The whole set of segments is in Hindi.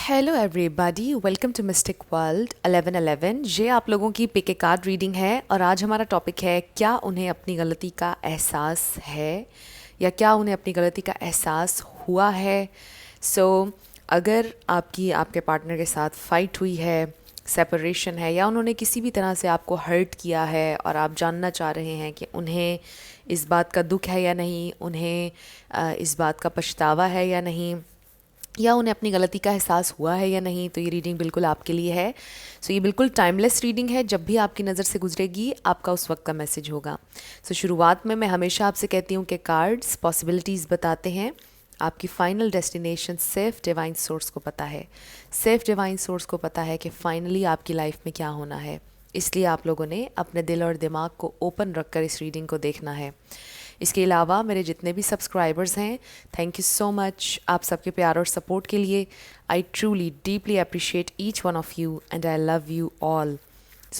Hello everybody, welcome to mystic world 1111। ये आप लोगों की पिक ए कार्ड रीडिंग है और आज हमारा टॉपिक है क्या उन्हें अपनी गलती का एहसास है या क्या उन्हें अपनी गलती का एहसास हुआ है। अगर आपके पार्टनर के साथ फाइट हुई है, सेपरेशन है या उन्होंने किसी भी तरह से आपको हर्ट किया है और आप जानना चाह रहे हैं कि उन्हें इस बात का दुख है या नहीं, उन्हें इस बात का पछतावा है या नहीं, या उन्हें अपनी गलती का एहसास हुआ है या नहीं, तो ये रीडिंग बिल्कुल आपके लिए है। ये बिल्कुल टाइमलेस रीडिंग है, जब भी आपकी नज़र से गुजरेगी आपका उस वक्त का मैसेज होगा। शुरुआत में मैं हमेशा आपसे कहती हूँ कि कार्ड्स पॉसिबिलिटीज़ बताते हैं, आपकी फाइनल डेस्टिनेशन सिर्फ डिवाइन सोर्स को पता है। सिर्फ डिवाइन सोर्स को पता है कि फाइनली आपकी लाइफ में क्या होना है। इसलिए आप लोगों ने अपने दिल और दिमाग को ओपन रखकर इस रीडिंग को देखना है। इसके अलावा मेरे जितने भी सब्सक्राइबर्स हैं, थैंक यू सो मच आप सबके प्यार और सपोर्ट के लिए। I truly deeply appreciate each one of you and I love you all.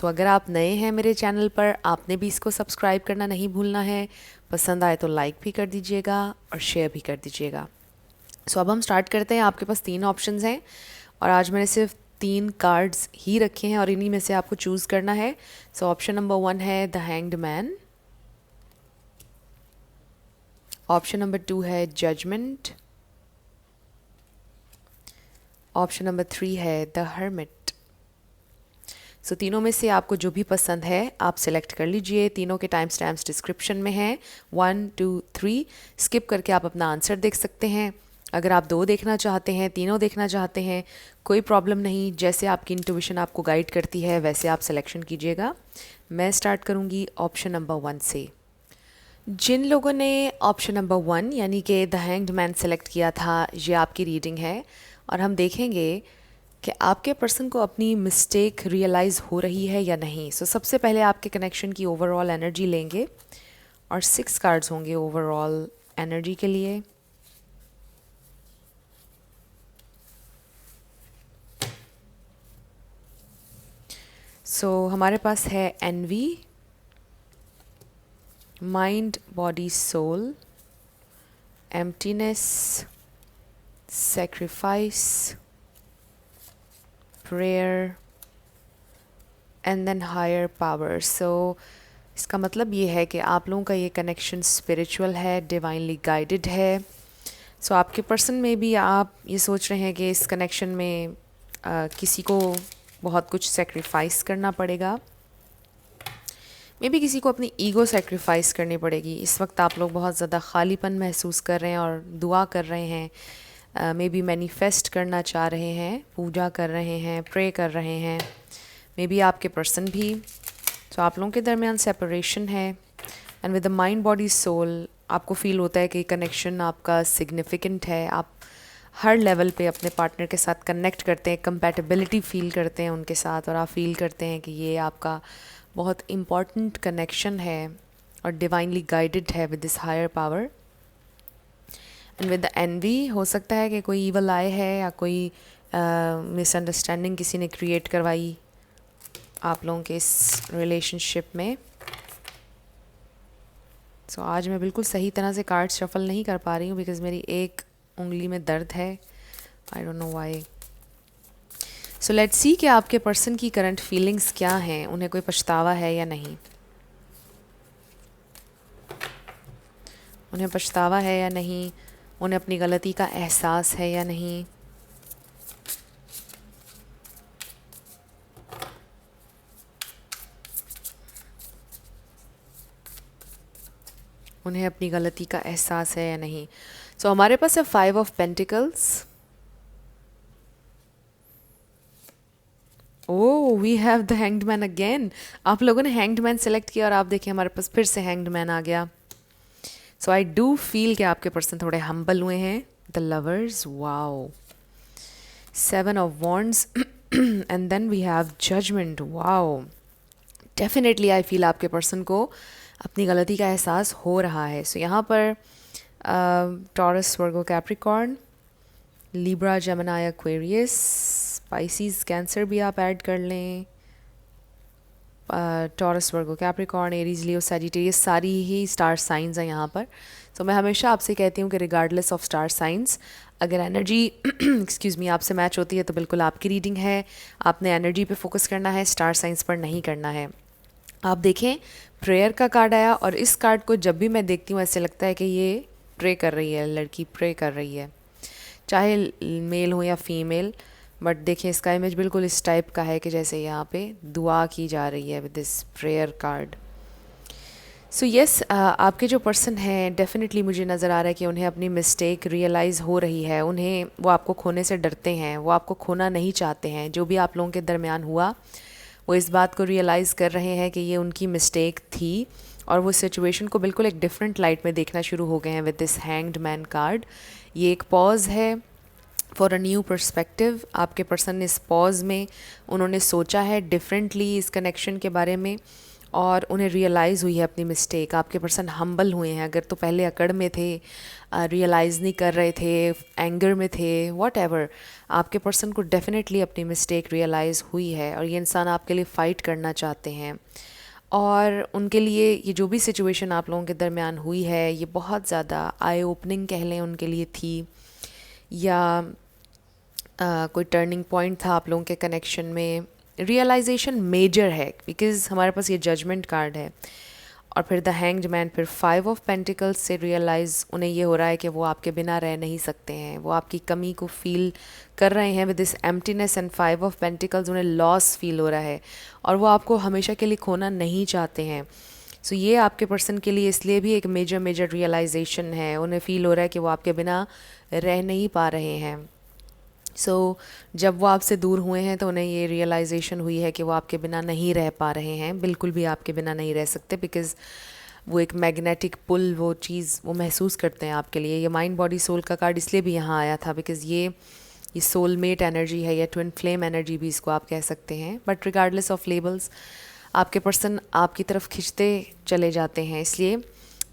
अगर आप नए हैं मेरे चैनल पर, आपने भी इसको सब्सक्राइब करना नहीं भूलना है। पसंद आए तो लाइक भी कर दीजिएगा और शेयर भी कर दीजिएगा। अब हम स्टार्ट करते हैं। आपके पास 3 ऑप्शंस हैं और आज मैंने सिर्फ 3 कार्ड्स ही रखे हैं और इन्हीं में से आपको चूज़ करना है। ऑप्शन नंबर 1 है the hanged man, option number 2 है जजमेंट, ऑप्शन नंबर 3 है द हर्मिट। तीनों में से आपको जो भी पसंद है आप सिलेक्ट कर लीजिए। तीनों के टाइम स्टैम्प्स डिस्क्रिप्शन में हैं, 1 2 3। स्किप करके आप अपना आंसर देख सकते हैं। अगर आप 2 देखना चाहते हैं, तीनों देखना चाहते हैं, कोई प्रॉब्लम नहीं। जैसे आपकी इंट्यूशन आपको गाइड करती है वैसे आप सिलेक्शन कीजिएगा। मैं स्टार्ट करूँगी ऑप्शन नंबर 1 से। जिन लोगों ने ऑप्शन नंबर 1 यानी कि द हैंग्ड मैन सेलेक्ट किया था, ये आपकी रीडिंग है और हम देखेंगे कि आपके पर्सन को अपनी मिस्टेक रियलाइज़ हो रही है या नहीं। सबसे पहले आपके कनेक्शन की ओवरऑल एनर्जी लेंगे और 6 कार्ड्स होंगे ओवरऑल एनर्जी के लिए। हमारे पास है envy, mind body soul, emptiness, sacrifice, prayer and then higher power। इसका मतलब ये है कि आप लोगों का ये कनेक्शन स्पिरिचुअल है, डिवाइनली गाइडेड है। आपके पर्सन में भी आप ये सोच रहे हैं कि इस कनेक्शन में किसी को बहुत कुछ सेक्रीफाइस करना पड़ेगा। मे बी किसी को अपनी ईगो सेक्रीफाइस करनी पड़ेगी। इस वक्त आप लोग बहुत ज़्यादा खालीपन महसूस कर रहे हैं और दुआ कर रहे हैं, मे बी मैनिफेस्ट करना चाह रहे हैं, पूजा कर रहे हैं, प्रे कर रहे हैं। मे बी आपके पर्सन भी। आप लोगों के दरमियान सेपरेशन है and with the mind body soul आपको फील होता है कि कनेक्शन आपका सिग्निफिकेंट है। आप हर लेवल पे अपने पार्टनर के साथ कनेक्ट करते हैं, कंपैटिबिलिटी फील करते हैं उनके साथ और आप फील करते हैं कि ये आपका बहुत इम्पॉर्टेंट कनेक्शन है और डिवाइनली गाइडेड है with this higher power. And with the envy हो सकता है कि कोई ईवल आए है या कोई मिसअंडरस्टैंडिंग किसी ने क्रिएट करवाई आप लोगों के इस रिलेशनशिप में। आज मैं बिल्कुल सही तरह से कार्ड शफल नहीं कर पा रही हूँ बिकॉज़ मेरी एक उंगली में दर्द है। I don't know why. Let's see कि आपके पर्सन की करंट फीलिंग्स क्या हैं, उन्हें कोई पछतावा है या नहीं। उन्हें पछतावा है या नहीं, उन्हें अपनी गलती का एहसास है या नहीं। उन्हें अपनी गलती का एहसास है या नहीं। हमारे पास है 5 of pentacles. Oh, we have the hanged man again. आप लोगों ने हैंग्ड मैन सेलेक्ट किया और आप देखिए हमारे पास फिर से हैंग्ड मैन आ गया। आई डू फील कि आपके पर्सन थोड़े हम्बल हुए हैं। The lovers, wow, 7 of wands and then we have judgement. Wow, definitely I feel आपके पर्सन को अपनी गलती का एहसास हो रहा है। यहाँ पर Taurus, Virgo, Capricorn, Libra, Gemini, Aquarius, species, Cancer भी आप ऐड कर लें। Taurus, Virgo, Capricorn, Aries, Leo, Sagittarius सारी ही स्टार साइंस हैं यहाँ पर. तो मैं हमेशा आपसे कहती हूँ कि रिगार्डलेस ऑफ स्टार साइंस, अगर एनर्जी एक्सक्यूज़ मी आपसे मैच होती है तो बिल्कुल आपकी रीडिंग है. आपने एनर्जी पे फोकस करना है, स्टार साइंस पर नहीं करना है. आप देखें, प्रेयर का कार्ड आया और इस कार्ड को जब भी मैं देखती हूँ ऐसे लगता है कि ये प्रे कर रही है, लड़की प्रे कर रही है, चाहे मेल हो या फीमेल. बट देखिए इसका इमेज बिल्कुल इस टाइप का है कि जैसे यहाँ पे दुआ की जा रही है with this prayer card. So yes, आपके जो पर्सन हैं डेफिनेटली मुझे नज़र आ रहा है कि उन्हें अपनी मिस्टेक रियलाइज़ हो रही है. उन्हें, वो आपको खोने से डरते हैं, वो आपको खोना नहीं चाहते हैं. जो भी आप लोगों के दरमियान हुआ वो इस बात को रियलाइज़ कर रहे हैं कि ये उनकी मिस्टेक थी और वो सिचुएशन को बिल्कुल एक डिफरेंट लाइट में देखना शुरू हो गए हैं with this hanged man card. ये एक पॉज है फॉर अ न्यू पर्सपेक्टिव. आपके पर्सन ने इस पॉज में उन्होंने सोचा है डिफरेंटली इस कनेक्शन के बारे में और उन्हें रियलाइज़ हुई है अपनी मिस्टेक. आपके पर्सन हम्बल हुए हैं. अगर तो पहले अकड़ में थे, रियलाइज़ नहीं कर रहे थे, एंगर में थे, वॉट एवर, आपके पर्सन को डेफिनेटली अपनी मिस्टेक रियलाइज़ हुई है और ये इंसान आपके लिए फ़ाइट करना चाहते हैं. और उनके लिए ये जो भी सिचुएशन आप लोगों के दरमियान हुई है ये बहुत ज़्यादा आई ओपनिंग कह लें उनके लिए थी, या कोई टर्निंग पॉइंट था आप लोगों के कनेक्शन में. रियलाइजेशन मेजर है बिकॉज हमारे पास ये जजमेंट कार्ड है और फिर द हैंग्ड मैन, फिर 5 ऑफ पेंटिकल्स से रियलाइज़ उन्हें ये हो रहा है कि वो आपके बिना रह नहीं सकते हैं. वो आपकी कमी को फील कर रहे हैं with this emptiness and 5 of pentacles. उन्हें लॉस फील हो रहा है और वो आपको हमेशा के लिए खोना नहीं चाहते हैं. सो ये आपके पर्सन के लिए इसलिए भी एक मेजर रियलाइजेशन है. उन्हें फ़ील हो रहा है कि वो आपके बिना रह नहीं पा रहे हैं. जब वो आपसे दूर हुए हैं तो उन्हें ये रियलाइजेशन हुई है कि वो आपके बिना नहीं रह पा रहे हैं, बिल्कुल भी आपके बिना नहीं रह सकते बिकॉज़ वो एक मैग्नेटिक पुल, वो चीज़ वो महसूस करते हैं आपके लिए. ये माइंड बॉडी सोल का कार्ड इसलिए भी यहाँ आया था बिकॉज़ ये सोलमेट एनर्जी है या ट्विन फ्लेम एनर्जी भी इसको आप कह सकते हैं. बट रिगार्डलेस ऑफ लेबल्स, आपके पर्सन आपकी तरफ खिंचते चले जाते हैं. इसलिए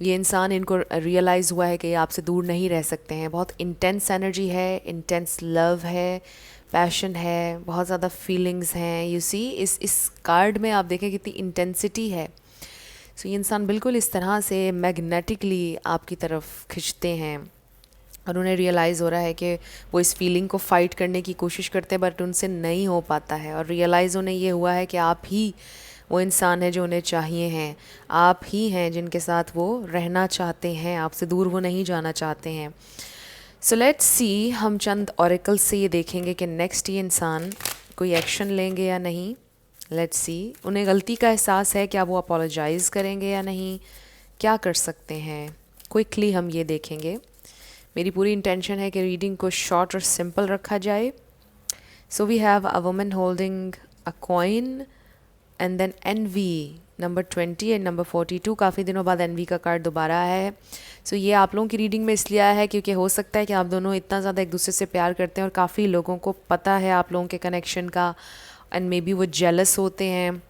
ये इंसान, इनको रियलाइज़ हुआ है कि ये आपसे दूर नहीं रह सकते हैं. बहुत इंटेंस एनर्जी है, इंटेंस लव है, पैशन है, बहुत ज़्यादा फीलिंग्स हैं. यू सी इस कार्ड में आप देखें कितनी इंटेंसिटी है. सो ये इंसान बिल्कुल इस तरह से मैग्नेटिकली आपकी तरफ खिंचते हैं और उन्हें रियलाइज़ हो रहा है कि वो इस फीलिंग को फ़ाइट करने की कोशिश करते हैं बट उनसे नहीं हो पाता है. और रियलाइज़ उन्हें ये हुआ है कि आप ही वो इंसान है जो उन्हें चाहिए हैं, आप ही हैं जिनके साथ वो रहना चाहते हैं, आपसे दूर वो नहीं जाना चाहते हैं. सो लेट्स सी, हम चंद ऑरेकल से ये देखेंगे कि नेक्स्ट ये इंसान कोई एक्शन लेंगे या नहीं. लेट्स सी, उन्हें गलती का एहसास है, क्या वो अपोलोजाइज़ करेंगे या नहीं, क्या कर सकते हैं. क्विकली हम ये देखेंगे. मेरी पूरी इंटेंशन है कि रीडिंग को शॉर्ट और सिंपल रखा जाए. So we have a woman holding a coin and then envy number 20 and number 42. काफ़ी दिनों बाद एनवी का कार्ड दोबारा आया है. सो ये आप लोगों की रीडिंग में इसलिए आया है क्योंकि हो सकता है कि आप दोनों इतना ज़्यादा एक दूसरे से प्यार करते हैं और काफ़ी लोगों को पता है आप लोगों के कनेक्शन का एंड मे बी वो जेलस होते हैं.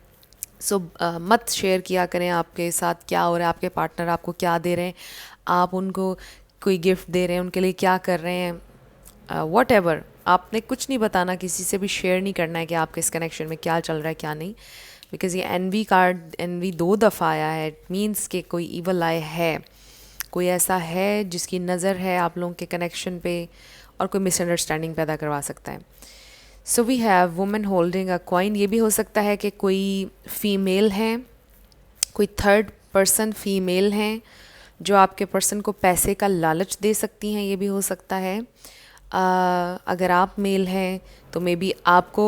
सो मत शेयर किया करें आपके साथ क्या हो रहा है, आपके पार्टनर आपको क्या दे रहे हैं, आप उनको कोई गिफ्ट दे रहे हैं, उनके लिए क्या कर रहे हैं, वॉट एवर. आपने कुछ नहीं बताना, किसी से भी शेयर नहीं करना है कि आपके इस कनेक्शन में क्या चल रहा है क्या नहीं. बिकॉज़ ये एनवी कार्ड, एनवी 2 दफ़ा आया है. इट मीन्स कि कोई ईवल आई है, कोई ऐसा है जिसकी नज़र है आप लोगों के कनेक्शन पे और कोई मिसअंडरस्टैंडिंग पैदा करवा सकता है. So we have women holding a coin. ये भी हो सकता है कि कोई फ़ीमेल हैं, कोई थर्ड पर्सन फ़ीमेल हैं जो आपके पर्सन को पैसे का लालच दे सकती हैं. ये भी हो सकता है. अगर आप मेल हैं तो मे बी आपको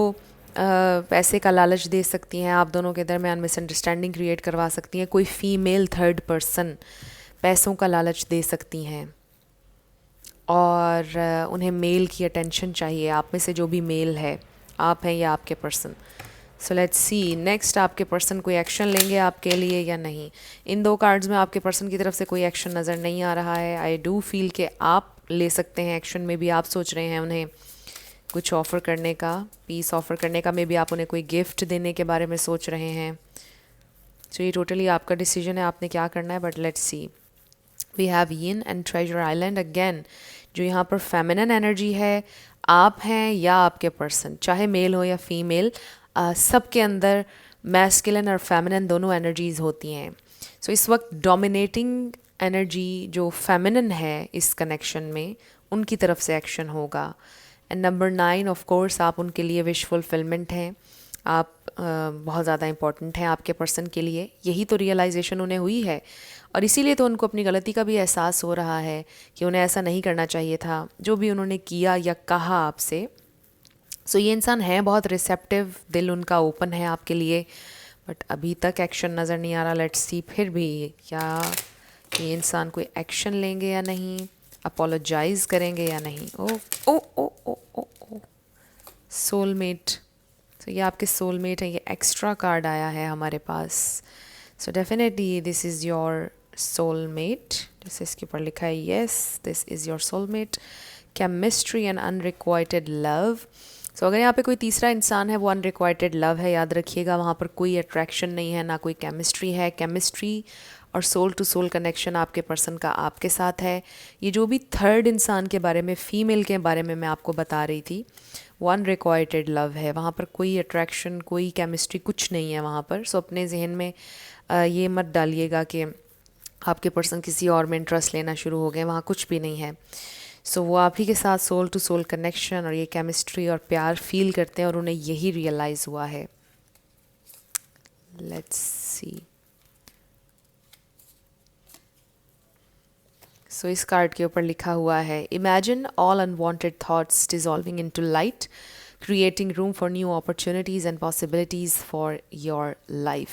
पैसे का लालच दे सकती हैं, आप दोनों के दरमियान मिसअंडरस्टैंडिंग क्रिएट करवा सकती हैं. कोई फ़ीमेल थर्ड पर्सन पैसों का लालच दे सकती हैं और उन्हें मेल की अटेंशन चाहिए. आप में से जो भी मेल है, आप हैं या आपके person. So let's see, next आपके पर्सन कोई एक्शन लेंगे आपके लिए या नहीं. इन 2 कार्ड्स में आपके पर्सन की तरफ से कोई एक्शन नज़र नहीं आ रहा है. आई डू फील कि आप ले सकते हैं एक्शन. में भी आप सोच रहे हैं उन्हें कुछ ऑफ़र करने का, पीस ऑफ़र करने का. मे बी आप उन्हें कोई गिफ्ट देने के बारे में सोच रहे हैं. सो ये टोटली आपका डिसीजन है, आपने क्या करना है. But let's see, we have yin and treasure island. Again जो यहाँ पर फेमिनिन एनर्जी है, आप हैं या आपके पर्सन, चाहे मेल हो या फीमेल, सब के अंदर मैस्कुलिन और फेमिनिन दोनों एनर्जीज होती हैं. सो इस वक्त डोमिनेटिंग एनर्जी जो फेमिनिन है इस कनेक्शन में, उनकी तरफ से एक्शन होगा. एंड नंबर 9, ऑफ कोर्स आप उनके लिए विश फुलफिलमेंट हैं. आप बहुत ज़्यादा इंपॉर्टेंट हैं आपके पर्सन के लिए. यही तो रियलाइजेशन उन्हें हुई है और इसीलिए तो उनको अपनी गलती का भी एहसास हो रहा है कि उन्हें ऐसा नहीं करना चाहिए था जो भी उन्होंने किया या कहा आपसे. सो ये इंसान है बहुत रिसेप्टिव, दिल उनका ओपन है आपके लिए, बट अभी तक एक्शन नज़र नहीं आ रहा. लेट्स सी फिर भी क्या ये इंसान कोई एक्शन लेंगे या नहीं, अपोलोजाइज करेंगे या नहीं. ओ ओ ओ ओ ओ ओ सोलमेट. तो ये आपके सोलमेट है. ये एक्स्ट्रा कार्ड आया है हमारे पास. So definitely this is your soulmate. जैसे इसके ऊपर लिखा है, yes this is your soulmate. Chemistry and unrequited love. So अगर यहाँ पे कोई तीसरा इंसान है, वो अनरिक्वाइटेड लव है. याद रखिएगा, वहाँ पर कोई अट्रैक्शन नहीं है, ना कोई केमिस्ट्री है. केमिस्ट्री और सोल टू सोल कनेक्शन आपके पर्सन का आपके साथ है. ये जो भी थर्ड इंसान के बारे में, फीमेल के बारे में मैं आपको बता रही थी, वो अनरिक्वाइटेड लव है. वहाँ पर कोई अट्रैक्शन, कोई केमिस्ट्री, कुछ नहीं है वहाँ पर. सो अपने जहन में ये मत डालिएगा कि आपके पर्सन किसी और में इंटरेस्ट लेना शुरू हो गए. वहाँ कुछ भी नहीं है. सो वो आप ही के साथ सोल टू सोल कनेक्शन और ये केमिस्ट्री और प्यार फील करते हैं और उन्हें यही रियलाइज़ हुआ है. लेट्स सी. सो इस कार्ड के ऊपर लिखा हुआ है, imagine all unwanted thoughts dissolving into light, creating room for new opportunities and possibilities for your life.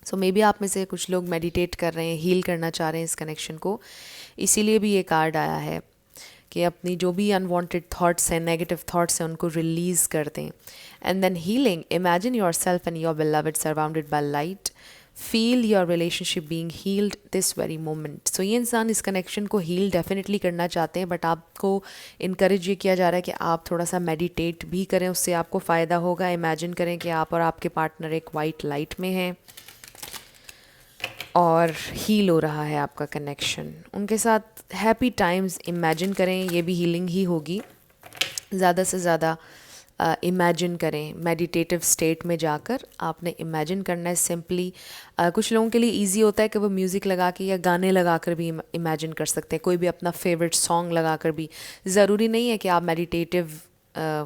So maybe आप में से कुछ लोग मेडिटेट कर रहे हैं, हील करना चाह रहे हैं इस कनेक्शन को. इसीलिए भी ये कार्ड आया है कि अपनी जो भी अनवांटेड थॉट्स हैं, नेगेटिव थॉट्स हैं, उनको रिलीज़ कर दें. And then healing. Imagine yourself and your beloved surrounded by light. Feel your relationship being healed this very moment. So ये इंसान इस कनेक्शन को हील डेफिनेटली करना चाहते हैं, बट आपको इनकरेज ये किया जा रहा है कि आप थोड़ा सा मेडिटेट भी करें, उससे आपको फ़ायदा होगा. इमेजिन करें कि आप और आपके पार्टनर एक वाइट लाइट में हैं और हील हो रहा है आपका कनेक्शन. उनके साथ हैप्पी टाइम्स इमेजिन करें, ये भी हीलिंग ही होगी. ज़्यादा से ज़्यादा इमेजिन करें. मेडिटेटिव स्टेट में जाकर आपने इमेजिन करना है सिंपली. कुछ लोगों के लिए इजी होता है कि वो म्यूज़िक लगा के या गाने लगा कर भी इमेजिन कर सकते हैं. कोई भी अपना फेवरेट सॉन्ग लगा कर भी. ज़रूरी नहीं है कि आप मेडिटेटिव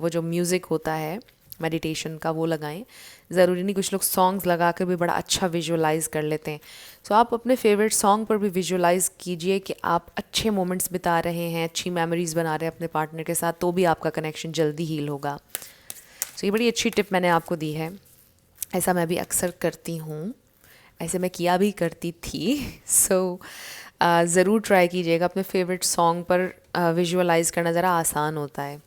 वो जो म्यूज़िक होता है मेडिटेशन का वो लगाएं. ज़रूरी नहीं, कुछ लोग सॉन्ग्स लगा कर भी बड़ा अच्छा विजुअलाइज़ कर लेते हैं. सो आप अपने फेवरेट सॉन्ग पर भी विजुअलाइज़ कीजिए कि आप अच्छे मोमेंट्स बिता रहे हैं, अच्छी मेमोरीज़ बना रहे हैं अपने पार्टनर के साथ, तो भी आपका कनेक्शन जल्दी हील होगा. सो ये बड़ी अच्छी टिप मैंने आपको दी है. ऐसा मैं भी अक्सर करती हूँ, ऐसे मैं किया भी करती थी. सो ज़रूर ट्राई कीजिएगा. अपने फेवरेट सॉन्ग पर विजुअलाइज़ करना ज़रा आसान होता है.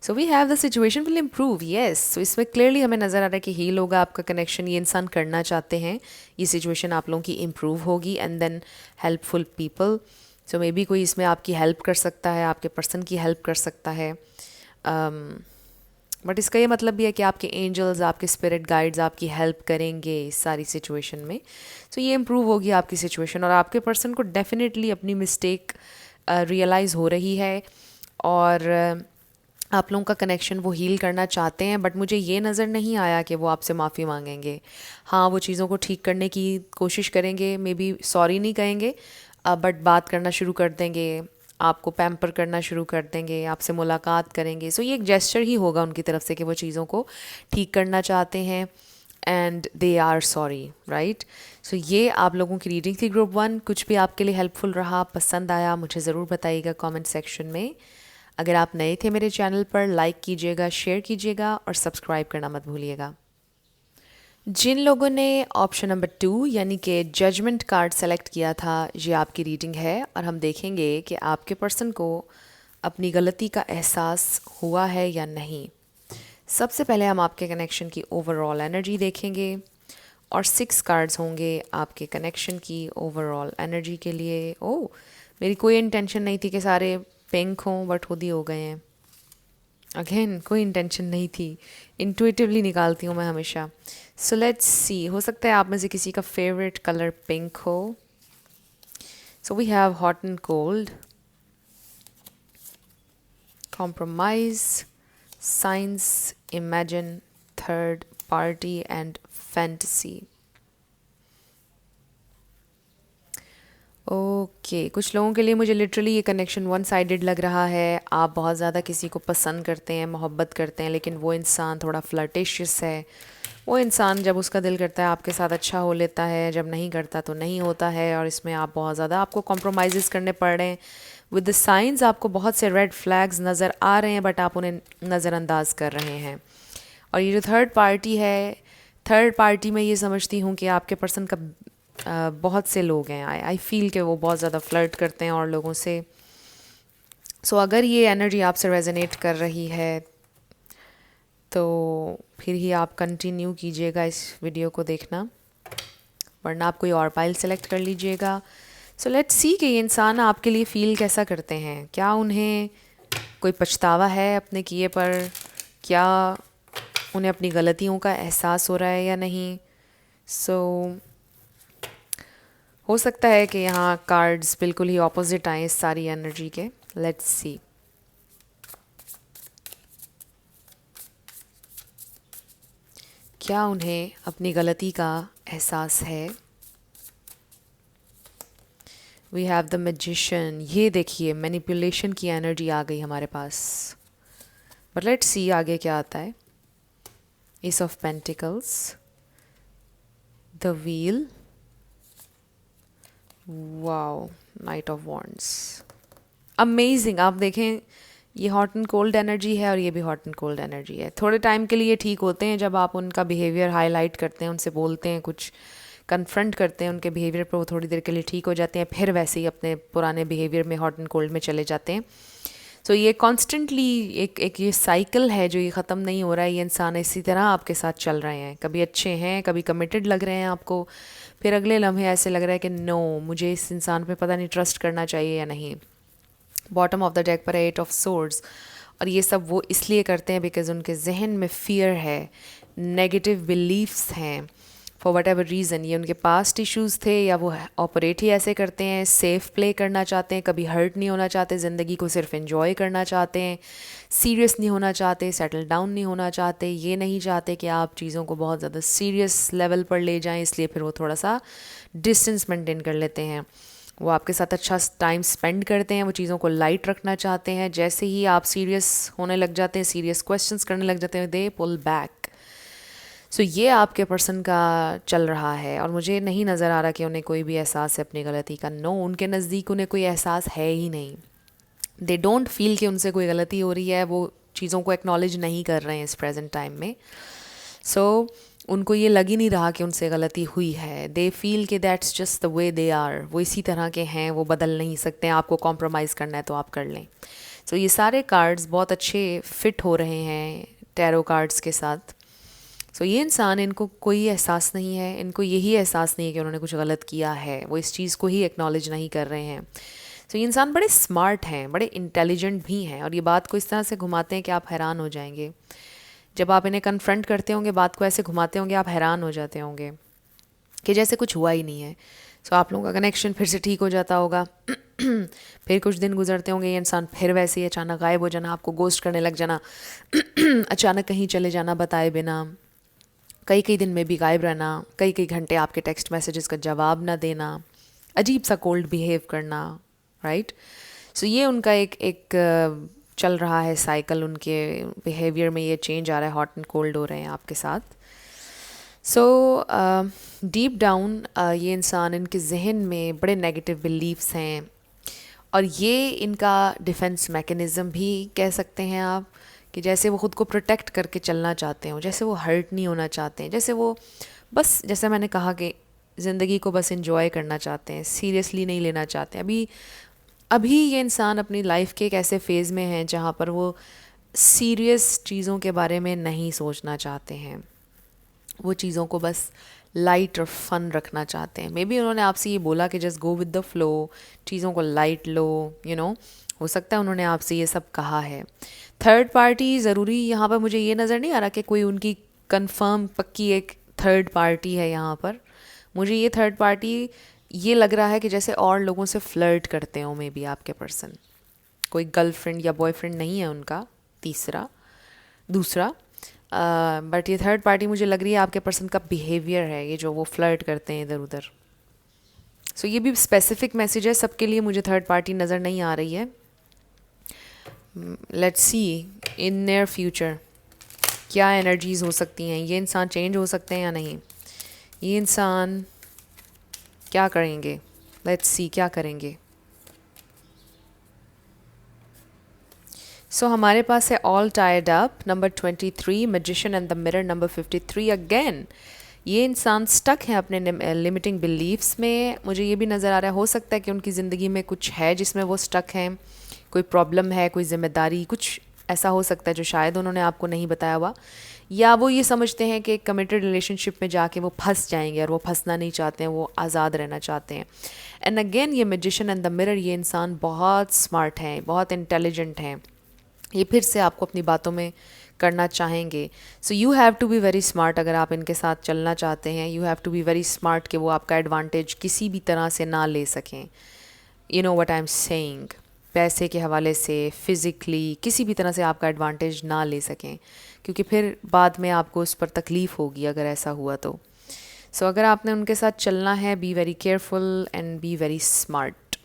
So we have the situation will improve. Yes. So इसमें क्लियरली हमें नज़र आ रहा है कि हील होगा आपका कनेक्शन. ये इंसान करना चाहते हैं, ये सिचुएशन आप लोगों की इम्प्रूव होगी. And then helpful people. So maybe कोई इसमें आपकी हेल्प कर सकता है, आपके पर्सन की हेल्प कर सकता है. बट इसका ये मतलब भी है कि आपके एंजल्स, आपके स्पिरिट गाइड्स आपकी हेल्प करेंगे इस सारी सिचुएशन में. सो ये इम्प्रूव होगी आपकी सिचुएशन और आपके पर्सन को डेफिनेटली अपनी मिस्टेक रियलाइज़ हो रही है और आप लोगों का कनेक्शन वो हील करना चाहते हैं. बट मुझे ये नज़र नहीं आया कि वो आपसे माफ़ी मांगेंगे. हाँ, वो चीज़ों को ठीक करने की कोशिश करेंगे, मे बी सॉरी नहीं कहेंगे, बट बात करना शुरू कर देंगे, आपको पैम्पर करना शुरू कर देंगे, आपसे मुलाकात करेंगे. सो ये एक जेस्चर ही होगा उनकी तरफ से कि वो चीज़ों को ठीक करना चाहते हैं and they are sorry, right. So ये आप लोगों की रीडिंग थी ग्रुप 1. कुछ भी आपके लिए हेल्पफुल रहा, पसंद आया, मुझे ज़रूर बताइएगा कमेंट सेक्शन में. अगर आप नए थे मेरे चैनल पर, लाइक कीजिएगा, शेयर कीजिएगा और सब्सक्राइब करना मत भूलिएगा. जिन लोगों ने ऑप्शन नंबर 2 यानी कि जजमेंट कार्ड सेलेक्ट किया था, ये आपकी रीडिंग है और हम देखेंगे कि आपके पर्सन को अपनी गलती का एहसास हुआ है या नहीं. सबसे पहले हम आपके कनेक्शन की ओवरऑल एनर्जी देखेंगे और 6 कार्ड्स होंगे आपके कनेक्शन की ओवरऑल एनर्जी के लिए. ओह, मेरी कोई इंटेंशन नहीं थी कि सारे पिंक हों, बट खुद ही हो गए हैं. अगेन कोई इंटेंशन नहीं थी, इंट्यूटिवली निकालती हूँ मैं हमेशा. सो लेट्स सी, हो सकता है आप में से किसी का फेवरेट कलर पिंक हो. So we have hot and cold, compromise, science, imagine, third party and fantasy. Okay, कुछ लोगों के लिए मुझे लिटरली ये कनेक्शन वन साइडेड लग रहा है। आप बहुत ज़्यादा किसी को पसंद करते हैं, मोहब्बत करते हैं, लेकिन वो इंसान थोड़ा फ्लर्टेशियस है। वो इंसान जब उसका दिल करता है आपके साथ अच्छा हो लेता है, जब नहीं करता तो नहीं होता है, और इसमें आप बहुत ज़्यादा आपको कॉम्प्रोमाइज़ करने पड़ रहे हैं। विद द साइंस आपको बहुत से रेड फ्लैग्स नज़र आ रहे हैं, बट आप उन्हें नज़रअंदाज कर रहे हैं। और ये जो थर्ड पार्टी है, थर्ड पार्टी में ये समझती हूँ कि आपके पर्सन का बहुत से लोग हैं। आई फील कि वो बहुत ज़्यादा फ्लर्ट करते हैं और लोगों से। सो अगर ये एनर्जी आपसे रेजोनेट कर रही है तो फिर ही आप कंटिन्यू कीजिएगा इस वीडियो को देखना, वरना आप कोई और पाइल सेलेक्ट कर लीजिएगा। सो लेट्स सी कि ये इंसान आपके लिए फ़ील कैसा करते हैं। क्या उन्हें कोई पछतावा है अपने किए पर? क्या उन्हें अपनी गलतियों का एहसास हो रहा है या नहीं? सो हो सकता है कि यहाँ कार्ड्स बिल्कुल ही ऑपोजिट आए इस सारी एनर्जी के। Let's see. क्या उन्हें अपनी गलती का एहसास है? We have the magician. ये देखिए, मैनिपुलेशन की एनर्जी आ गई हमारे पास। बट लेट्स सी आगे क्या आता है। S of pentacles, the wheel, wow, night of wands. Amazing. आप देखें, ये हॉट एंड कोल्ड एनर्जी है और ये भी हॉट एंड कोल्ड एनर्जी है। थोड़े टाइम के लिए ठीक होते हैं जब आप उनका बिहेवियर हाईलाइट करते हैं, उनसे बोलते हैं, कुछ कन्फ्रंट करते हैं उनके बिहेवियर पर, वो थोड़ी देर के लिए ठीक हो जाते हैं, फिर वैसे ही अपने पुराने बिहेवियर में हॉट एंड कोल्ड में चले जाते हैं। सो ये कॉन्स्टेंटली एक ये साइकिल है जो ये ख़त्म नहीं हो रहा है। ये इंसान इसी तरह आपके साथ चल रहे हैं, कभी अच्छे हैं, कभी कमिटेड लग रहे हैं आपको, फिर अगले लम्हे ऐसे लग रहा है कि नो, मुझे इस इंसान पे पता नहीं ट्रस्ट करना चाहिए या नहीं। बॉटम ऑफ द डेक पर है 8 ऑफ सोर्ड्स। और ये सब वो इसलिए करते हैं बिकॉज उनके जहन में फियर है, नेगेटिव बिलीफ्स हैं, फॉर वट एवर रीज़न। ये उनके पास्ट इश्यूज़ थे या वो ऑपरेट ही ऐसे करते हैं, सेफ प्ले करना चाहते हैं, कभी हर्ट नहीं होना चाहते, ज़िंदगी को सिर्फ एंजॉय करना चाहते हैं, सीरियस नहीं होना चाहते, सेटल डाउन नहीं होना चाहते। ये नहीं चाहते कि आप चीज़ों को बहुत ज़्यादा सीरियस लेवल पर ले जाएं, इसलिए फिर वो थोड़ा सा डिस्टेंस मेंटेन कर लेते हैं। वो आपके साथ अच्छा टाइम स्पेंड करते हैं, वो चीज़ों को लाइट रखना चाहते हैं। जैसे ही आप सीरियस होने लग जाते हैं, सीरियस क्वेश्चंस करने लग जाते हैं, दे पुल बैक। सो ये आपके पर्सन का चल रहा है और मुझे नहीं नज़र आ रहा कि उन्हें कोई भी एहसास है अपनी गलती का। नो, उनके नज़दीक उन्हें कोई एहसास है ही नहीं। दे डोंट फील कि उनसे कोई गलती हो रही है। वो चीज़ों को एक्नॉलेज नहीं कर रहे हैं इस प्रेजेंट टाइम में। सो उनको ये लग ही नहीं रहा कि उनसे गलती हुई है। दे फील कि that's just the way they are. वो इसी तरह के हैं, वो बदल नहीं सकते। आपको कॉम्प्रोमाइज़ करना है तो आप कर लें। सो ये सारे कार्ड्स बहुत अच्छे फिट हो रहे हैं टैरो कार्ड्स के साथ। सो ये इंसान, इनको कोई एहसास नहीं है, इनको यही एहसास नहीं है कि उन्होंने कुछ गलत किया है। वो इस चीज़ को ही एक्नॉलेज नहीं कर रहे हैं। सो ये इंसान बड़े स्मार्ट हैं, बड़े इंटेलिजेंट भी हैं, और ये बात को इस तरह से घुमाते हैं कि आप हैरान हो जाएंगे। जब आप इन्हें कन्फ्रंट करते होंगे, बात को ऐसे घुमाते होंगे, आप हैरान हो जाते होंगे कि जैसे कुछ हुआ ही नहीं है। सो आप लोगों का कनेक्शन फिर से ठीक हो जाता होगा। फिर कुछ दिन गुजरते होंगे, ये इंसान फिर वैसे ही अचानक गायब हो जाना, आपको गोस्ट करने लग जाना, अचानक कहीं चले जाना बताए बिना, कई कई दिन में भी गायब रहना, कई कई घंटे आपके टेक्स्ट मैसेजेस का जवाब ना देना, अजीब सा कोल्ड बिहेव करना, राइट। सो ये उनका एक चल रहा है साइकिल। उनके बिहेवियर में ये चेंज आ रहा है, हॉट एंड कोल्ड हो रहे हैं आपके साथ। सो डीप डाउन ये इंसान, इनके जहन में बड़े नेगेटिव बिलीव्स हैं, और ये इनका डिफेंस मैकेनिज़्म भी कह सकते हैं आप, कि जैसे वो ख़ुद को प्रोटेक्ट करके चलना चाहते हो, जैसे वो हर्ट नहीं होना चाहते हैं, जैसे वो बस, जैसे मैंने कहा कि ज़िंदगी को बस एंजॉय करना चाहते हैं, सीरियसली नहीं लेना चाहते। अभी ये इंसान अपनी लाइफ के एक ऐसे फेज़ में हैं जहाँ पर वो सीरियस चीज़ों के बारे में नहीं सोचना चाहते हैं। वो चीज़ों को बस लाइट और फन रखना चाहते हैं। मे बी उन्होंने आपसे ये बोला कि just go with the flow, चीज़ों को लाइट लो, हो सकता है उन्होंने आपसे ये सब कहा है। थर्ड पार्टी ज़रूरी यहाँ पर मुझे ये नज़र नहीं आ रहा कि कोई उनकी कंफर्म पक्की एक थर्ड पार्टी है यहाँ पर। मुझे ये थर्ड पार्टी ये लग रहा है कि जैसे और लोगों से फ्लर्ट करते हो मे बी आपके पर्सन। कोई गर्लफ्रेंड या बॉयफ्रेंड नहीं है उनका, दूसरा। बट ये थर्ड पार्टी मुझे लग रही है आपके पर्सन का बिहेवियर है, ये जो वो फ्लर्ट करते हैं इधर उधर। सो ये भी स्पेसिफिक मैसेज है सबके लिए, मुझे थर्ड पार्टी नज़र नहीं आ रही है। Let's C in near future क्या एनर्जीज हो सकती हैं, ये इंसान चेंज हो सकते हैं या नहीं, ये इंसान क्या करेंगे, लेट्स सी क्या करेंगे। सो हमारे पास है all tired up number 23, magician and the mirror number 53 again. ये इंसान स्टक है अपने लिमिटिंग बिलीव्स में। मुझे ये भी नज़र आ रहा है, हो सकता है कि उनकी ज़िंदगी में कुछ है जिसमें वो स्टक हैं, कोई प्रॉब्लम है, कोई जिम्मेदारी, कुछ ऐसा हो सकता है जो शायद उन्होंने आपको नहीं बताया हुआ, या वो ये समझते हैं कि एक कमिटेड रिलेशनशिप में जाके वो फंस जाएंगे और वो फंसना नहीं चाहते हैं, वो आज़ाद रहना चाहते हैं। एंड अगेन ये मैजिशियन एंड द मिरर, ये इंसान बहुत स्मार्ट हैं, बहुत इंटेलिजेंट हैं, ये फिर से आपको अपनी बातों में करना चाहेंगे। So you have to be very smart अगर आप इनके साथ चलना चाहते हैं। You have to be very smart कि वो आपका एडवांटेज किसी भी तरह से ना ले सकें। You know what I am saying, पैसे के हवाले से, फिज़िकली, किसी भी तरह से आपका एडवांटेज ना ले सकें, क्योंकि फिर बाद में आपको उस पर तकलीफ़ होगी अगर ऐसा हुआ तो। सो अगर आपने उनके साथ चलना है, be very careful and B very smart.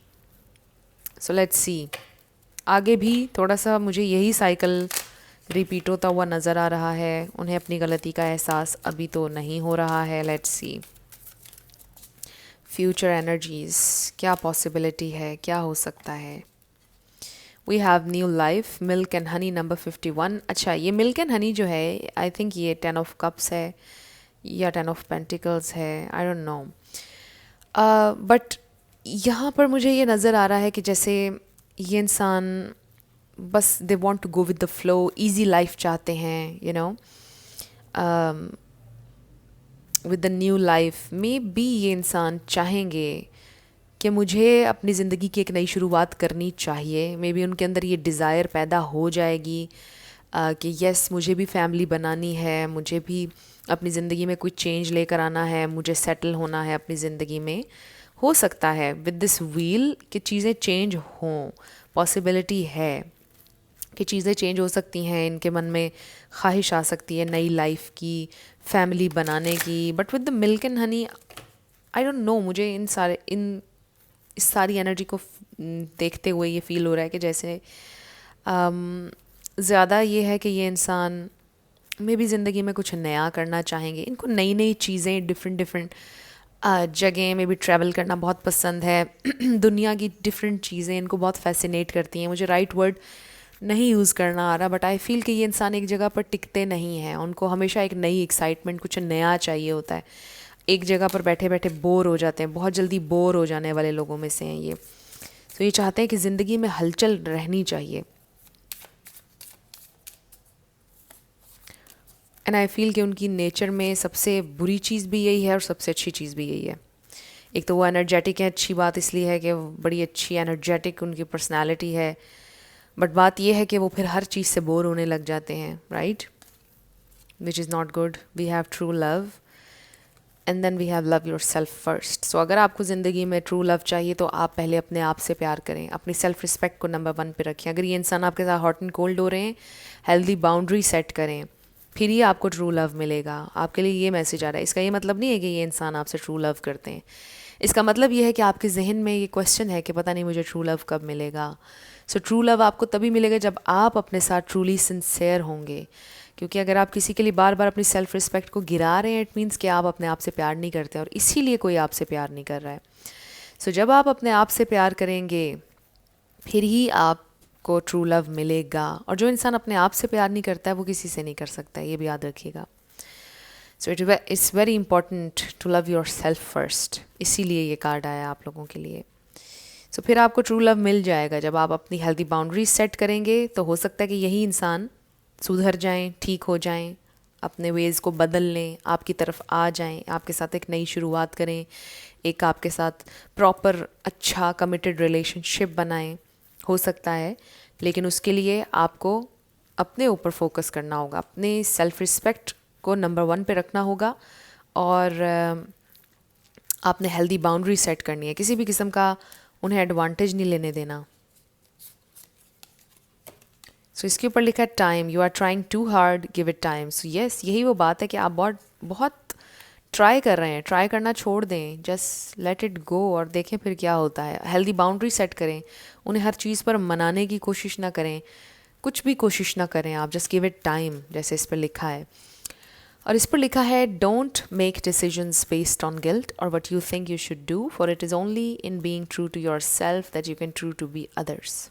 So let's see आगे भी थोड़ा सा मुझे यही साइकिल रिपीट होता हुआ नज़र आ रहा है। उन्हें अपनी गलती का एहसास अभी तो नहीं हो रहा है। लेट्स सी फ्यूचर एनर्जीज़, क्या पॉसिबिलिटी है, क्या हो सकता है। We have new life, milk and honey number 51। अच्छा, ये मिल्क एंड हनी जो है, आई थिंक ये 10 ऑफ कप्स है या 10 ऑफ पेंटिकल्स है, आई डोंट नो। बट यहाँ पर मुझे ये नज़र आ रहा है कि जैसे ये इंसान बस they want to go with the flow, easy life चाहते हैं, you know, with the new life. Maybe ये इंसान चाहेंगे कि मुझे अपनी ज़िंदगी की एक नई शुरुआत करनी चाहिए। मे बी उनके अंदर ये डिज़ायर पैदा हो जाएगी कि यस, मुझे भी फैमिली बनानी है, मुझे भी अपनी ज़िंदगी में कोई चेंज लेकर आना है, मुझे सेटल होना है अपनी ज़िंदगी में। हो सकता है विद दिस व्हील कि चीज़ें चेंज हों, पॉसिबिलिटी है कि चीज़ें चेंज हो सकती हैं। इनके मन में ख्वाहिश आ सकती है नई लाइफ की, फैमिली बनाने की। But with the milk and Honey, I don't know, मुझे इस सारी एनर्जी को देखते हुए ये फ़ील हो रहा है कि जैसे ज़्यादा ये है कि ये इंसान में भी ज़िंदगी में कुछ नया करना चाहेंगे। इनको नई नई चीज़ें, डिफरेंट जगह में भी ट्रैवल करना बहुत पसंद है। दुनिया की डिफरेंट चीज़ें इनको बहुत फैसिनेट करती हैं। मुझे राइट वर्ड नहीं यूज़ करना आ रहा, बट आई फील कि ये इंसान एक जगह पर टिकते नहीं हैं। उनको हमेशा एक नई एक्साइटमेंट, कुछ नया चाहिए होता है। एक जगह पर बैठे बैठे बोर हो जाते हैं, बहुत जल्दी बोर हो जाने वाले लोगों में से हैं ये। तो ये चाहते हैं कि ज़िंदगी में हलचल रहनी चाहिए। एंड आई फील कि उनकी नेचर में सबसे बुरी चीज़ भी यही है और सबसे अच्छी चीज़ भी यही है। एक तो वो एनर्जेटिक है, अच्छी बात इसलिए है कि बड़ी अच्छी एनर्जेटिक उनकी पर्सनालिटी है, बट बात यह है कि वो फिर हर चीज़ से बोर होने लग जाते हैं, right, which is not good. We have true love and then we have love yourself first. So अगर आपको ज़िंदगी में ट्रू लव चाहिए तो आप पहले अपने आप से प्यार करें, अपनी सेल्फ रिस्पेक्ट को नंबर 1 पे रखें। अगर ये इंसान आपके साथ हॉट एंड कोल्ड हो रहे हैं, हेल्दी बाउंड्री सेट करें, फिर ही आपको ट्रू लव मिलेगा। आपके लिए ये मैसेज आ रहा है। इसका ये मतलब नहीं है कि ये इंसान आपसे ट्रू लव करते हैं। इसका मतलब ये है कि आपके जहन में ये क्वेश्चन है कि पता नहीं मुझे ट्रू लव कब मिलेगा। सो ट्रू लव आपको तभी मिलेगा जब आप अपने साथ ट्रूली सिंसेयर होंगे। क्योंकि अगर आप किसी के लिए बार बार अपनी सेल्फ रिस्पेक्ट को गिरा रहे हैं, इट मीन्स कि आप अपने आप से प्यार नहीं करते और इसीलिए कोई आपसे प्यार नहीं कर रहा है। सो जब आप अपने आप से प्यार करेंगे फिर ही आपको ट्रू लव मिलेगा। और जो इंसान अपने आप से प्यार नहीं करता है वो किसी से नहीं कर सकता है, ये भी याद रखिएगा। So it's very important to love yourself first. इसीलिए ये कार्ड आया आप लोगों के लिए। सो फिर आपको ट्रू लव मिल जाएगा जब आप अपनी हेल्दी बाउंड्रीज सेट करेंगे। तो हो सकता है कि यही इंसान सुधर जाएं, ठीक हो जाएं, अपने वेज़ को बदल लें, आपकी तरफ आ जाएं, आपके साथ एक नई शुरुआत करें, एक आपके साथ प्रॉपर अच्छा कमिटेड रिलेशनशिप बनाएं। हो सकता है, लेकिन उसके लिए आपको अपने ऊपर फोकस करना होगा, अपने सेल्फ रिस्पेक्ट को नंबर 1 पे रखना होगा और आपने हेल्दी बाउंड्री सेट करनी है। किसी भी किस्म का उन्हें एडवांटेज नहीं लेने देना। सो इसके ऊपर लिखा है time, you are trying too hard, give it time. So yes, यही वो बात है कि आप बहुत बहुत ट्राई कर रहे हैं, ट्राई करना छोड़ दें, जस्ट लेट इट गो और देखें फिर क्या होता है। हेल्दी बाउंड्री सेट करें, उन्हें हर चीज़ पर मनाने की कोशिश ना करें, कुछ भी कोशिश ना करें आप, जस्ट गिव इट टाइम जैसे इस पर लिखा है। और इस पर लिखा है don't make decisions based on guilt और what you think you should do, for it is only in being true to yourself that you can true to be others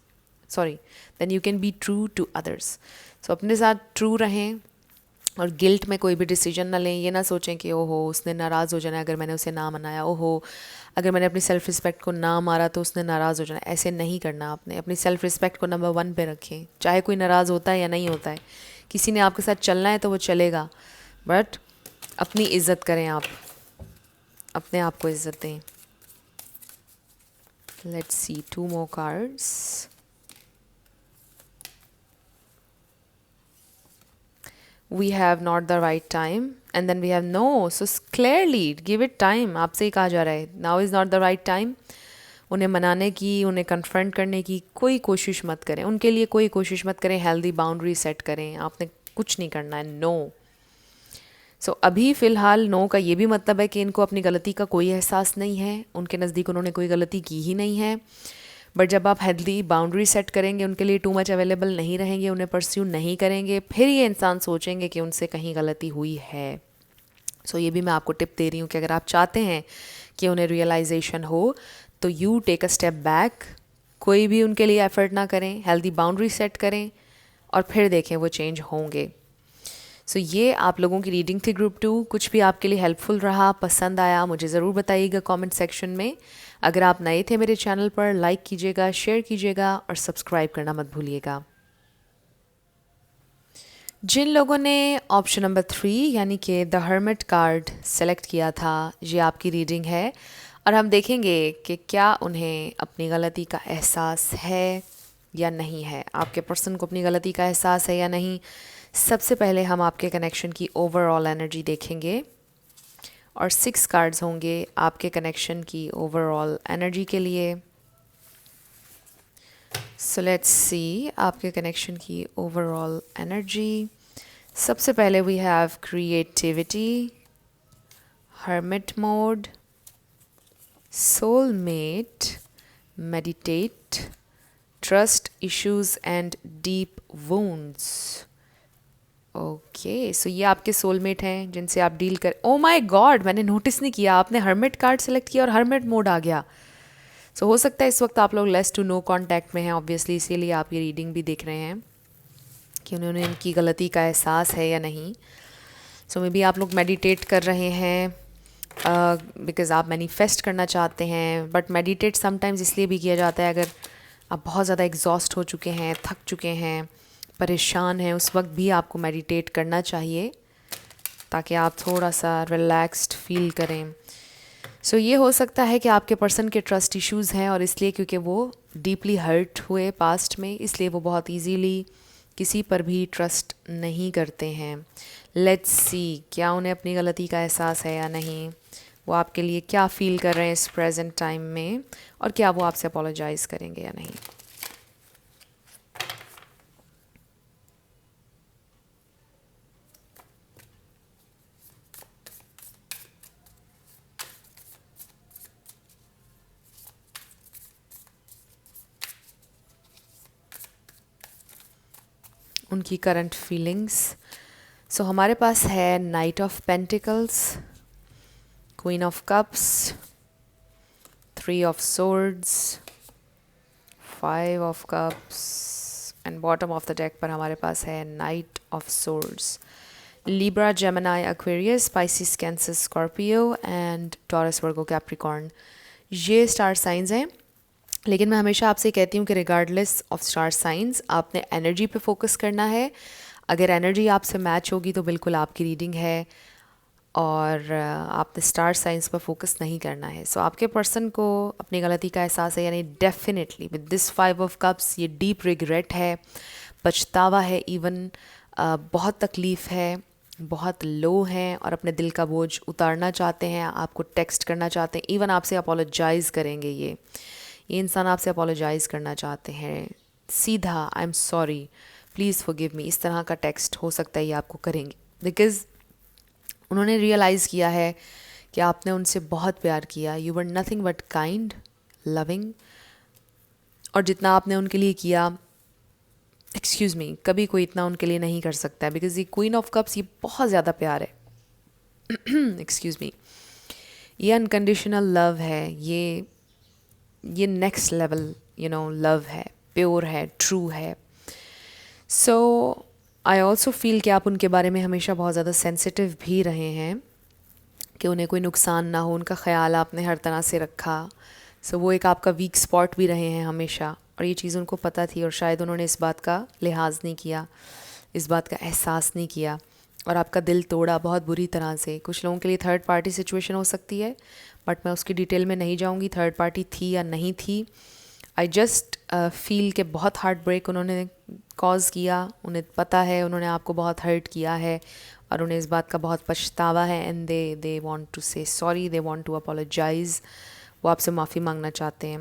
then you can be true to others. So अपने साथ ट्रू रहें और गिल्ट में कोई भी डिसीजन ना लें। ये ना सोचें कि ओहो उसने नाराज़ हो जाना है अगर मैंने उसे ना मनाया, ओहो अगर मैंने अपनी सेल्फ़ रिस्पेक्ट को ना मारा तो उसने नाराज़ हो जाना है। ऐसे नहीं करना आपने, अपनी सेल्फ़ रिस्पेक्ट को नंबर 1 पे रखें, चाहे कोई नाराज़ होता है या नहीं होता है। किसी ने आपके साथ चलना है तो वो चलेगा, बट अपनी इज़्ज़त करें आप, अपने आप को इज़्ज़त दें। Let's see 2 more cards. We have not the right time and then we have no, so clearly give it time। आपसे ही कहा जा रहा है now is not the right time। उन्हें मनाने की, उन्हें कन्फ्रंट करने की कोई कोशिश मत करें, उनके लिए कोई कोशिश मत करें। हेल्दी बाउंड्री सेट करें, आपने कुछ नहीं करना है, नो। सो अभी फ़िलहाल नो का ये भी मतलब है कि इनको अपनी गलती का कोई एहसास नहीं है, उनके नज़दीक उन्होंने कोई गलती की ही नहीं है। बट जब आप हेल्दी बाउंड्री सेट करेंगे, उनके लिए टू मच अवेलेबल नहीं रहेंगे, उन्हें परस्यू नहीं करेंगे, फिर ये इंसान सोचेंगे कि उनसे कहीं गलती हुई है। सो ये भी मैं आपको टिप दे रही हूँ कि अगर आप चाहते हैं कि उन्हें रियलाइजेशन हो तो you take a step back, कोई भी उनके लिए एफर्ट ना करें, हेल्दी बाउंड्री सेट करें और फिर देखें वो चेंज होंगे। सो ये आप लोगों की रीडिंग थी ग्रुप 2। कुछ भी आपके लिए हेल्पफुल रहा, पसंद आया, मुझे ज़रूर बताइएगा कमेंट सेक्शन में। अगर आप नए थे मेरे चैनल पर, लाइक कीजिएगा, शेयर कीजिएगा और सब्सक्राइब करना मत भूलिएगा। जिन लोगों ने ऑप्शन नंबर 3 यानी कि द हर्मिट कार्ड सेलेक्ट किया था, ये आपकी रीडिंग है और हम देखेंगे कि क्या उन्हें अपनी गलती का एहसास है या नहीं है, आपके पर्सन को अपनी गलती का एहसास है या नहीं। सबसे पहले हम आपके कनेक्शन की ओवरऑल एनर्जी देखेंगे और 6 कार्ड्स होंगे आपके कनेक्शन की ओवरऑल एनर्जी के लिए। सो लेट्स सी आपके कनेक्शन की ओवरऑल एनर्जी। सबसे पहले we have creativity, hermit mode, soulmate, meditate, trust issues and deep wounds. Okay, so ये आपके सोलमेट हैं जिनसे आप डील कर। ओ माय गॉड, मैंने नोटिस नहीं किया, आपने हर्मिट कार्ड सेलेक्ट किया और हर्मिट मोड आ गया। सो हो सकता है इस वक्त आप लोग लेस टू नो कांटेक्ट में हैं, ऑब्वियसली इसीलिए आप ये रीडिंग भी देख रहे हैं कि उन्होंने इनकी गलती का एहसास है या नहीं। सो मे बी आप लोग मेडिटेट कर रहे हैं बिकॉज़ आप मैनिफेस्ट करना चाहते हैं। बट मेडिटेट समटाइम्स इसलिए भी किया जाता है अगर आप बहुत ज़्यादा एग्जॉस्ट हो चुके हैं, थक चुके हैं, परेशान हैं, उस वक्त भी आपको मेडिटेट करना चाहिए ताकि आप थोड़ा सा रिलैक्स्ड फील करें। सो ये हो सकता है कि आपके पर्सन के ट्रस्ट इश्यूज़ हैं और इसलिए क्योंकि वो डीपली हर्ट हुए पास्ट में, इसलिए वो बहुत इजीली किसी पर भी ट्रस्ट नहीं करते हैं। लेट्स सी क्या उन्हें अपनी गलती का एहसास है या नहीं, वो आपके लिए क्या फ़ील कर रहे हैं इस प्रेजेंट टाइम में और क्या वो आपसे अपोलोजाइज़ करेंगे या नहीं। उनकी करंट फीलिंग्स। सो हमारे पास है knight of pentacles, queen of cups, 3 of swords, 5 of cups and bottom of the deck पर हमारे पास है knight of swords. Libra, Gemini, Aquarius, Pisces, Cancer, Scorpio and Taurus, Virgo, Capricorn, ये स्टार साइंस हैं। लेकिन मैं हमेशा आपसे कहती हूँ कि रिगार्डलेस ऑफ स्टार साइंस आपने एनर्जी पे फोकस करना है। अगर एनर्जी आपसे मैच होगी तो बिल्कुल आपकी रीडिंग है और आपने स्टार साइंस पर फोकस नहीं करना है। सो आपके पर्सन को अपनी गलती का एहसास है यानी definitely with this 5 of cups ये डीप रिग्रेट है, पछतावा है, इवन बहुत तकलीफ़ है, बहुत लो हैं और अपने दिल का बोझ उतारना चाहते हैं, आपको टेक्स्ट करना चाहते हैं, इवन आपसे अपोलोजाइज़ करेंगे। ये इंसान आपसे अपोलोजाइज़ करना चाहते हैं सीधा, I am sorry, please forgive me, इस तरह का टेक्स्ट हो सकता है ये आपको करेंगे, बिकॉज़ उन्होंने रियलाइज़ किया है कि आपने उनसे बहुत प्यार किया. You were nothing but kind, loving, और जितना आपने उनके लिए किया, एक्सक्यूज़ मी, कभी कोई इतना उनके लिए नहीं कर सकता है, बिकॉज ये क्वीन ऑफ कप्स, ये बहुत ज़्यादा प्यार है. एक्सक्यूज़ मी, ये अनकंडीशनल लव है, ये नेक्स्ट लेवल लव है, प्योर है, ट्रू है. सो आई ऑल्सो फील कि आप उनके बारे में हमेशा बहुत ज़्यादा सेंसिटिव भी रहे हैं, कि उन्हें कोई नुकसान ना हो, उनका ख्याल आपने हर तरह से रखा. सो वो एक आपका वीक स्पॉट भी रहे हैं हमेशा, और ये चीज़ उनको पता थी, और शायद उन्होंने इस बात का लिहाज नहीं किया, इस बात का एहसास नहीं किया, और आपका दिल तोड़ा बहुत बुरी तरह से. कुछ लोगों के लिए थर्ड पार्टी सिचुएशन हो सकती है, बट मैं उसकी डिटेल में नहीं जाऊंगी, थर्ड पार्टी थी या नहीं थी. आई जस्ट फील कि बहुत हार्ट ब्रेक उन्होंने कॉज किया, उन्हें पता है उन्होंने आपको बहुत हर्ट किया है, और उन्हें इस बात का बहुत पछतावा है. And they want to say sorry, they want to apologise. वो आपसे माफ़ी मांगना चाहते हैं,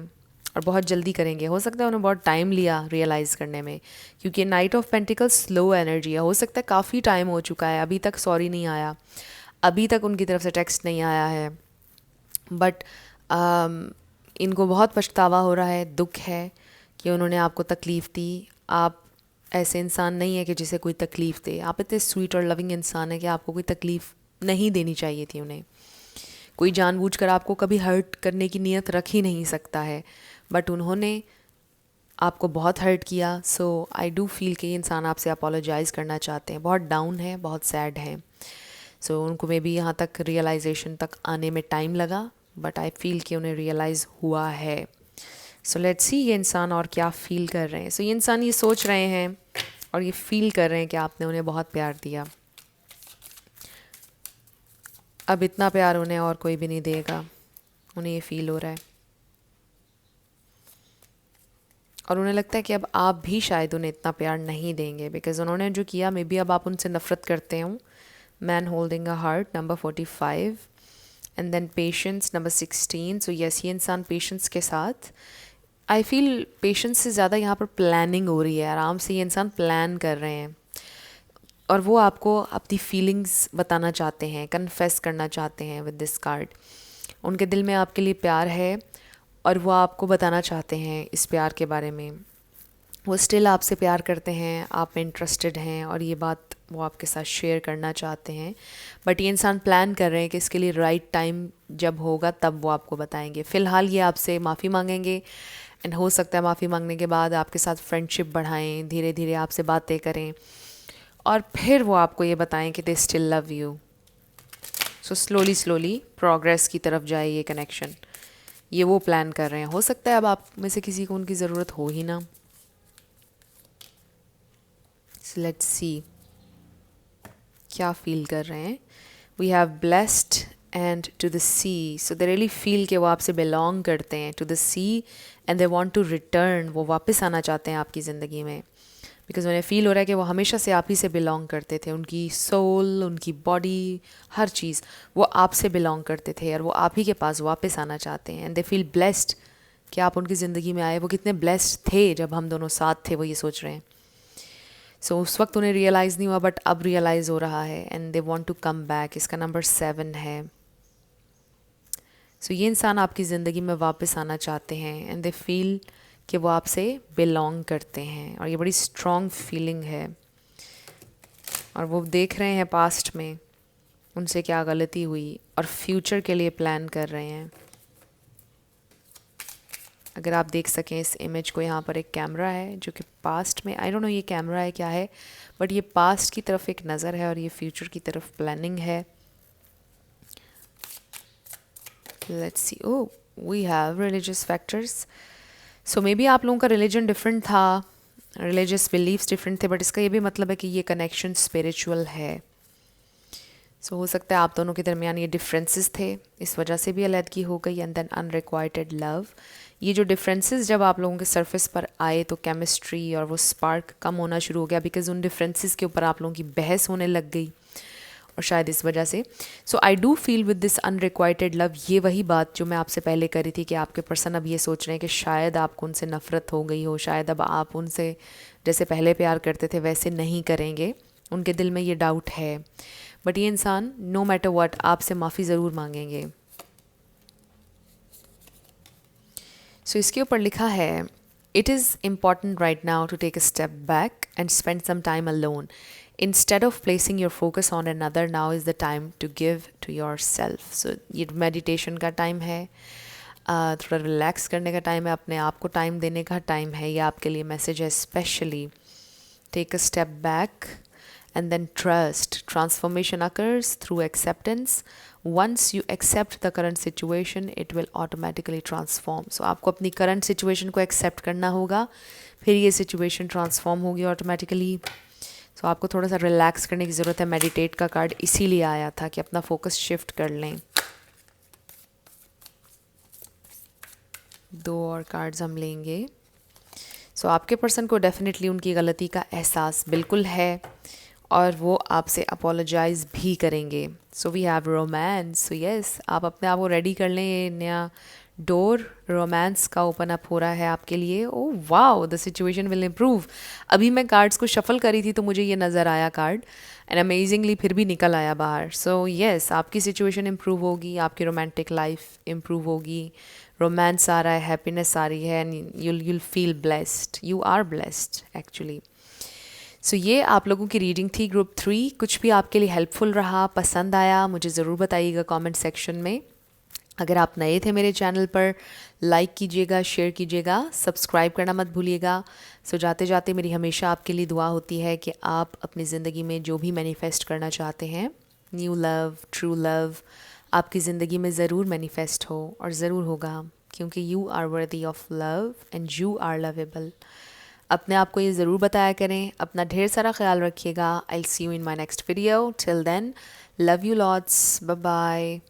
और बहुत जल्दी करेंगे. हो सकता है उन्हें बहुत टाइम लिया रियलाइज़ करने में, क्योंकि night of pentacles slow energy है. हो सकता है काफ़ी टाइम हो चुका है, अभी तक सॉरी नहीं आया, अभी तक उनकी तरफ से टेक्स्ट नहीं आया है, बट इनको बहुत पछतावा हो रहा है, दुख है कि उन्होंने आपको तकलीफ़ दी. आप ऐसे इंसान नहीं है कि जिसे कोई तकलीफ़ दे. आप इतने स्वीट और लविंग इंसान है कि आपको कोई तकलीफ़ नहीं देनी चाहिए थी उन्हें. कोई जानबूझकर आपको कभी हर्ट करने की नीयत रख ही नहीं सकता है, बट उन्होंने आपको बहुत हर्ट किया. सो आई डू फील कि ये इंसान आपसे अपोलोजाइज़ करना चाहते हैं. बहुत डाउन है, बहुत सैड है. सो उनको मे बी यहाँ तक रियलाइजेशन तक आने में टाइम लगा, बट आई फील कि उन्हें रियलाइज़ हुआ है. सो लेट्स सी ये इंसान और क्या फील कर रहे हैं. सो ये इंसान ये सोच रहे हैं और ये फील कर रहे हैं कि आपने उन्हें बहुत प्यार दिया. अब इतना प्यार उन्हें और कोई भी नहीं देगा, उन्हें ये फील हो रहा है, और उन्हें लगता है कि अब आप भी शायद उन्हें इतना प्यार नहीं देंगे, बिकॉज उन्होंने जो किया मे बी अब आप उनसे नफ़रत करते हो. Man holding a heart number 45, and then patience number 16. So yes, ये इंसान पेशेंस के साथ, आई फील पेशेंस से ज़्यादा यहाँ पर प्लानिंग हो रही है. आराम से ये इंसान प्लान कर रहे हैं, और वो आपको अपनी फीलिंग्स बताना चाहते हैं, कन्फेस करना चाहते हैं विद दिस कार्ड. उनके दिल में आपके लिए प्यार है, और वो आपको बताना चाहते हैं इस प्यार के बारे में. वो स्टिल आपसे प्यार करते हैं, आप में इंटरेस्टेड हैं, और ये बात वो आपके साथ शेयर करना चाहते हैं. बट ये इंसान प्लान कर रहे हैं कि इसके लिए राइट टाइम जब होगा तब वो आपको बताएंगे. फ़िलहाल ये आपसे माफ़ी मांगेंगे, एंड हो सकता है माफ़ी मांगने के बाद आपके साथ फ्रेंडशिप बढ़ाएं, धीरे धीरे आपसे बातें करें, और फिर वो आपको ये बताएं कि they still love you. So slowly progress की तरफ जाए ये कनेक्शन, ये वो प्लान कर रहे हैं. हो सकता है अब आप में से किसी को उनकी ज़रूरत हो ही ना. सो लेट्स सी क्या फील कर रहे हैं. We have blessed and to the sea. So they really feel कि वो आपसे बिलोंग करते हैं, to the sea, and they want to return. वो वापस आना चाहते हैं आपकी ज़िंदगी में, बिकॉज उन्हें फ़ील हो रहा है कि वो हमेशा से आप ही से बिलोंग करते थे. उनकी सोल, उनकी बॉडी, हर चीज़ वो आपसे बिलोंग करते थे, और वो आप ही के पास वापस आना चाहते हैं. एंड दे फील ब्लेस्ड कि आप उनकी ज़िंदगी में आए. वो कितने ब्लेस्ड थे जब हम दोनों साथ थे, वो ये सोच रहे हैं. सो उस वक्त उन्हें रियलाइज़ नहीं हुआ, बट अब रियलाइज़ हो रहा है, and they want to come back. इसका नंबर 7 है. सो ये इंसान आपकी ज़िंदगी में वापस आना चाहते हैं, एंड दे फील कि वो आपसे बिलोंग करते हैं, और ये बड़ी स्ट्रॉन्ग फीलिंग है. और वो देख रहे हैं पास्ट में उनसे क्या गलती हुई, और फ्यूचर के लिए प्लान कर रहे हैं. अगर आप देख सकें इस इमेज को, यहाँ पर एक कैमरा है जो कि पास्ट में, आई डोंट नो ये कैमरा है क्या है, बट ये पास्ट की तरफ एक नज़र है, और ये फ्यूचर की तरफ प्लानिंग है. Let's see. Oh, we have religious factors. So maybe आप लोगों का रिलीजन डिफरेंट था, रिलीजियस बिलीव्स डिफरेंट थे, बट इसका ये भी मतलब है कि ये कनेक्शन स्पिरिचुअल है. सो हो सकता है आप दोनों के दरमियान ये डिफरेंसेस थे, इस वजह से भी अलहदगी हो गई. And then unrequited love. ये जो डिफरेंसेस जब आप लोगों के सरफेस पर आए, तो केमिस्ट्री और वो स्पार्क कम होना शुरू हो गया, बिकॉज उन डिफरेंसेस के ऊपर आप लोगों की बहस होने लग गई, और शायद इस वजह से. So I do feel with this unrequited love, ये वही बात जो मैं आपसे पहले करी थी, कि आपके पर्सन अब ये सोच रहे हैं कि शायद आपको उनसे नफ़रत हो गई हो, शायद अब आप उनसे जैसे पहले प्यार करते थे वैसे नहीं करेंगे, उनके दिल में ये डाउट है, बट ये इंसान नो मैटर व्हाट आपसे माफ़ी ज़रूर मांगेंगे। सो इसके ऊपर लिखा है, it is important right now to take a step back and spend some time alone instead of placing your focus on another, now is the time to give to yourself. So ये मेडिटेशन का टाइम है, थोड़ा रिलैक्स करने का टाइम है, अपने आप को टाइम देने का टाइम है। ये आपके लिए मैसेज है specially. Take a step back and then trust. Transformation occurs through acceptance. Once you accept the current situation, it will automatically transform. So आपको अपनी current situation को accept करना होगा, फिर ये situation transform होगी automatically. So आपको थोड़ा सा relax करने की ज़रूरत है। Meditate का कार्ड इसीलिए आया था कि अपना focus shift कर लें। 2 और कार्ड्स हम लेंगे। सो आपके पर्सन को डेफिनेटली उनकी गलती का एहसास बिल्कुल है और वो आपसे अपोलोजाइज़ भी करेंगे। So we have romance. So yes, आप अपने आप को रेडी कर लें, ये नया डोर रोमांस का ओपन अप हो रहा है आपके लिए। Oh wow, the situation will improve. अभी मैं कार्ड्स को शफल करी थी तो मुझे ये नज़र आया कार्ड, एंड अमेजिंगली फिर भी निकल आया बाहर। सो यस, आपकी सिचुएशन इम्प्रूव होगी, आपकी रोमांटिक लाइफ इम्प्रूव होगी, रोमांस आ रहा है, हैप्पीनेस आ रही है, and you'll feel blessed, you are blessed actually. So ये आप लोगों की रीडिंग थी ग्रुप 3। कुछ भी आपके लिए हेल्पफुल रहा, पसंद आया, मुझे ज़रूर बताइएगा कमेंट सेक्शन में। अगर आप नए थे मेरे चैनल पर, लाइक कीजिएगा, शेयर कीजिएगा, सब्सक्राइब करना मत भूलिएगा। सो जाते जाते मेरी हमेशा आपके लिए दुआ होती है कि आप अपनी ज़िंदगी में जो भी मैनिफेस्ट करना चाहते हैं, न्यू लव, ट्रू लव, आपकी ज़िंदगी में ज़रूर मैनिफेस्ट हो, और ज़रूर होगा, क्योंकि you are worthy of love and you are lovable. अपने आप को ये ज़रूर बताया करें। अपना ढेर सारा ख्याल रखिएगा। I will see you in my next video. Till then, love you lots, bye bye.